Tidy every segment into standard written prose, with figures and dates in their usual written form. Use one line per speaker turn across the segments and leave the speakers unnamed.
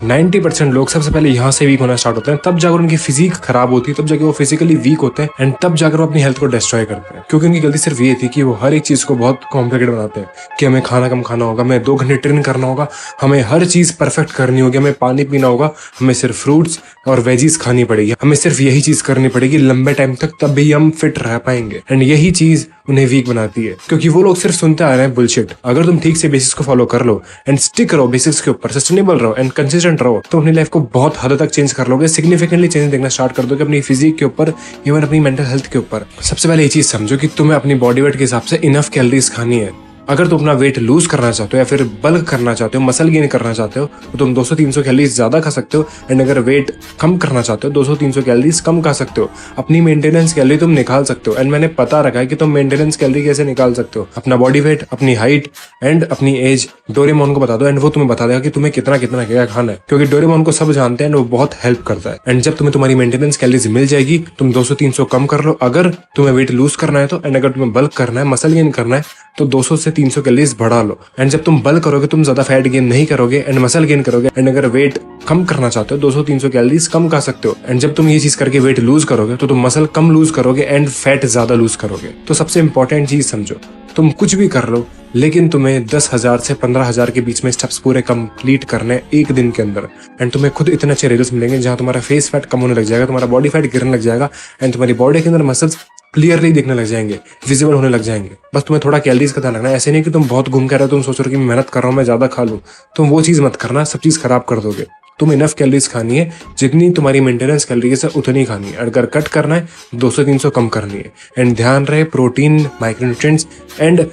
90% लोग सबसे पहले यहाँ से वीक होना स्टार्ट होते हैं, तब जाकर उनकी फिजिक खराब होती है, तब जाकर वो फिजिकली वीक होते हैं एंड तब जाकर वो अपनी हेल्थ को डिस्ट्रॉय करते हैं। क्योंकि उनकी गलती सिर्फ ये थी कि वो हर एक चीज को बहुत कॉम्प्लिकेटेड बनाते हैं कि हमें खाना कम खाना होगा, हमें 2 घंटे ट्रेन करना होगा, हमें हर चीज परफेक्ट करनी होगी, हमें पानी पीना होगा, हमें सिर्फ फ्रूट्स और वेजीज खानी पड़ेगी, हमें सिर्फ यही चीज करनी पड़ेगी लंबे टाइम तक, तब भी हम फिट रह पाएंगे। एंड यही चीज उन्हें वीक बनाती है, क्योंकि वो लोग सिर्फ सुनते आ रहे हैं बुलशिट। अगर तुम ठीक से बेसिक्स को फॉलो कर लो एंड स्टिक रहो बेसिक्स के ऊपर, सस्टेनेबल रहो एंड कंसिस्टेंट रहो, तो अपनी लाइफ को बहुत हद तक चेंज कर लोगे, सिग्निफिकेंटली चेंज देखना स्टार्ट कर दोगे अपनी फिजिक के ऊपर, इवन अपनी मेंटल हेल्थ के ऊपर। सबसे पहले ये चीज समझो कि तुम्हें अपनी बॉडी वेट के हिसाब से इनफ कैलोरीज खानी है। अगर तुम अपना वेट लूज करना चाहते हो या फिर बल्क करना चाहते हो, मसल गेन करना चाहते हो, तो तुम 200-300 कैलोरीज ज्यादा खा सकते हो। एंड अगर वेट कम करना चाहते हो, 200-300 कैलोरीज कम खा सकते हो। अपनी मेंटेनेंस कैलोरी तुम निकाल सकते हो। एंड मैंने पता रखा है कि तुम मेंटेनेंस कैलोरी कैसे निकाल सकते हो। अपना बॉडी वेट, अपनी हाइट एंड अपनी एज डोरेमोन को बता दो एंड वो तुम्हें बता देगा कि तुम्हें कितना कितना क्या खाना है, क्योंकि डोरेमोन को सब जानते हैं एंड वो बहुत हेल्प करता है। एंड जब तुम्हें तुम्हारी मेंटेनेंस कैलोरीज मिल जाएगी, तुम 200-300 कम कर लो अगर तुम्हें वेट लूज करना है तो। एंड अगर तुम्हें बल्क करना है, मसल गेन करना है, तो 200 से 300 कैलोरीज बढ़ा लो। एंड जब तुम बल्क करोगे, तुम ज्यादा फैट गेन नहीं करोगे एंड मसल गेन करोगे। एंड अगर वेट कम करना चाहते हो, 200-300 कैलोरीज कम खा सकते हो। एंड जब तुम ये चीज करके वेट लूज करोगे, तो तुम मसल कम लूज करोगे एंड फैट ज्यादा लूज करोगे। तो सबसे इंपॉर्टेंट चीज समझो, तुम कुछ भी कर लो, लेकिन तुम्हें 10,000 से 15,000 के बीच में स्टेप्स पूरे कंप्लीट करने एक दिन के अंदर। एंड तुम्हें खुद इतने अच्छे रिजल्ट्स मिलेंगे जहां तुम्हारा फेस फैट कम होने लग जाएगा, तुम्हारा बॉडी फैट गिरने लग जाएगा एंड तुम्हारी बॉडी के अंदर मसल्स क्लियरली दिखने लग जाएंगे, विजिबल होने लग जाएंगे। बस तुम्हें थोड़ा कैलोरीज का ध्यान रखना है। ऐसे नहीं कि तुम बहुत घूम कर रहे हो, तुम सोच रहे हो कि मैं मेहनत कर रहा हूँ, मैं ज्यादा खा लूं। तुम वो चीज मत करना, सब चीज खराब कर दोगे। तुम इनफ कैलोरीज खानी है, जितनी तुम्हारी मेंटेनेंस कैलोरीज है उतनी खानी है। अगर कट करना है, 200-300 कम करनी है। एंड ध्यान रहे, protein, micronutrients and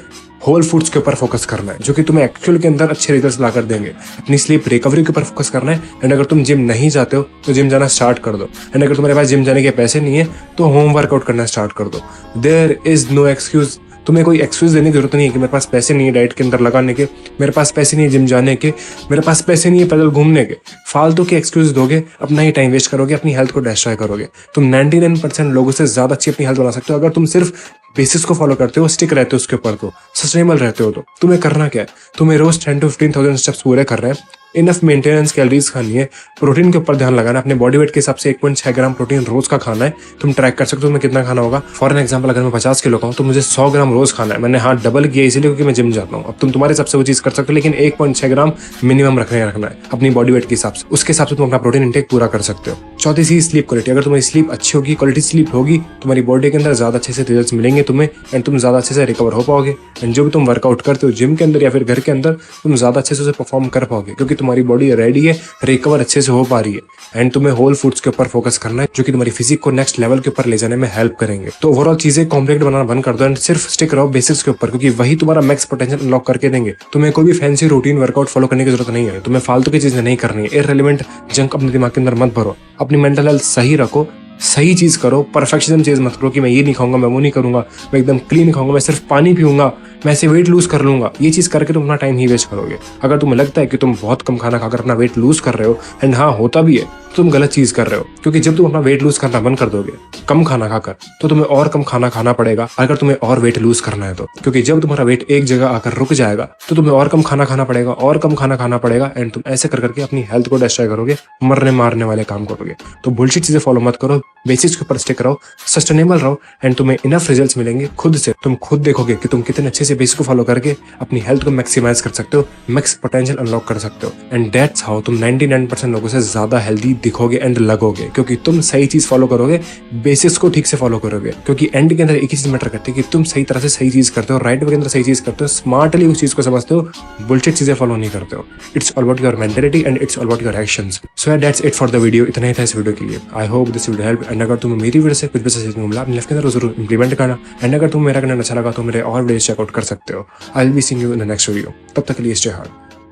whole foods के ऊपर फोकस करना है, जो कि तुम्हें एक्चुअल के अंदर अच्छे रिजल्ट्स ला कर देंगे। अपनी स्लीप रिकवरी के ऊपर फोकस करना है। एंड अगर तुम जिम नहीं जाते हो, तो जिम जाना स्टार्ट कर दो। एंड अगर तुम्हारे पास जिम जाने के पैसे नहीं है, तो होम वर्कआउट करना स्टार्ट कर दो। There is no excuse. तुम्हें कोई एक्सक्यूज देने की जरूरत नहीं है कि मेरे पास पैसे नहीं है डाइट के अंदर लगाने के, मेरे पास पैसे नहीं है जिम जाने के, मेरे पास पैसे नहीं है पैदल घूमने के। फालतू के एक्सक्यूज दोगे, अपना ही टाइम वेस्ट करोगे, अपनी हेल्थ को डिस्ट्रॉय करोगे। तुम 99% लोगों से ज्यादा अच्छी अपनी हेल्थ बना सकते हो अगर तुम सिर्फ बेसिस को फॉलो करते हो, स्टिक रहते हो उसके ऊपर, तो सस्टेनेबल रहते हो। तो तुम्हें करना क्या है, तुम्हें रोज 10 to 15,000 स्टेप्स पूरे कर रहे हैं। इनफ मेंटेनेंस कैलोरीज खानी है, प्रोटीन के ऊपर ध्यान लगाना है। अपने बॉडी वेट के हिसाब से 1.6 ग्राम प्रोटीन रोज का खाना है। तुम ट्रैक कर सकते हो तुम्हें कितना खाना होगा। फॉर एन एग्जांपल, अगर मैं 50 किलो का हूं तो मुझे 100 ग्राम रोज खाना है। मैंने हाथ डबल किया इसलिए क्योंकि मैं जिम जाता हूँ। अब तुम तुम्हारे हिसाब से वो चीज कर सकते हो, लेकिन 1.6 ग्राम मिनिमम रखना है अपनी बॉडी वेट के हिसाब से। उसके हिसाब से तुम अपना प्रोटीन इंटेक पूरा कर सकते हो। चौथी चीज, स्लीप क्वालिटी। अगर तुम्हारी स्लीप अच्छी होगी, क्वालिटी स्लीप होगी, तुम्हारी बॉडी के अंदर ज्यादा अच्छे से रिजल्ट्स मिलेंगे तुम्हें एंड तुम ज्यादा अच्छे से रिकवर हो पाओगे। एंड जो भी तुम वर्कआउट करते हो जिम के अंदर या फिर घर के अंदर, तुम ज्यादा अच्छे से उसे परफॉर्म कर पाओगे, क्योंकि तुम्हारी बॉडी रेडी है, रिकवर अच्छे से हो पा रही है। एंड तुम्हें होल फूड्स के ऊपर फोकस करना है, जो कि तुम्हारी फिजिक को नेक्स्ट लेवल के ऊपर ले जाने में हेल्प करेंगे। तो ओवरऑल चीजें कॉम्प्लिकेट बनाना बंद कर दो एंड सिर्फ स्टिक रहो बेसिक्स के ऊपर, क्योंकि वही तुम्हारा मैक्स पोटेंशियल अनलॉक करके देंगे। तुम्हें कोई भी फैंसी रूटीन वर्कआउट फॉलो करने की जरूरत नहीं है। तुम्हें फालतू की चीजें नहीं करनी है। इररिलेवेंट जंक अपने दिमाग के अंदर मत भरो। अपनी मेंटल हेल्थ सही रखो, सही चीज करो। परफेक्शनिज्म चीज मत करो कि मैं ये नहीं खाऊंगा, मैं वो नहीं करूंगा, मैं एकदम क्लीन खाऊंगा, मैं सिर्फ पानी पीऊंगा, मैं ऐसे वेट लूज कर लूंगा। ये चीज करके तुम अपना टाइम ही वेस्ट करोगे। अगर तुम्हें लगता है कि तुम बहुत कम खाना खाकर अपना वेट लूज कर रहे हो, एंड हाँ होता भी है, तो तुम गलत चीज कर रहे हो। क्योंकि जब तुम अपना वेट लूज करना बंद कर दोगे कम खाना खाकर, तो तुम्हें और कम खाना खाना पड़ेगा अगर तुम्हें और वेट लूज करना है तो। क्योंकि जब तुम्हारा वेट एक जगह आकर रुक जाएगा, तो तुम्हें और कम खाना खाना पड़ेगा, और कम खाना खाना पड़ेगा। एंड तुम ऐसे कर करके अपनी हेल्थ को डिस्ट्रॉय करोगे, मरने मारने वाले काम करोगे। तो बुलशिट चीजें फॉलो मत करो, बेसिक्स के ऊपर स्टिक रहो, सस्टेनेबल रहो एंड तुम्हें इनफ रिजल्ट्स मिलेंगे खुद से। तुम खुद देखोगे कि तुम कितने अच्छे से बेसिक्स को फॉलो करके अपनी हेल्थ को मैक्सिमाइज कर सकते हो, मैक्स पोटेंशियल अनलॉक कर सकते हो। एंड दैट्स हाउ तुम 99% लोगों से ज्यादा हेल्दी दिखोगे एंड लगोगे, क्योंकि तुम सही चीज फॉलो करोगे, बेसिक्स को ठीक से फॉलो करोगे। क्योंकि एंड के अंदर एक ही चीज मैटर करती है कि तुम सही तरह से सही चीज करते हो, राइट वे के अंदर सही चीज करते हो, स्मार्टली उस चीज को समझते हो, बुलशिट चीजें फॉलो नहीं करते हो। It's all about your mentality and it's all about your actions. So that's it for the video. इतना ही था इस वीडियो के लिए। I hope this video help. And अगर तुम्हें मेरी वीडियो से कुछ भी सजेशन मिला, अपनी लाइफ के अंदर जरूर इंप्लीमेंट करना। एंड अगर तुम्हें मेरा कंटेंट अच्छा लगा तो मेरे और वीडियो चेकआउट कर सकते हो। I will be seeing you in the next video. तब तक के लिए स्टे हार्ड,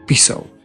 पीस आउट।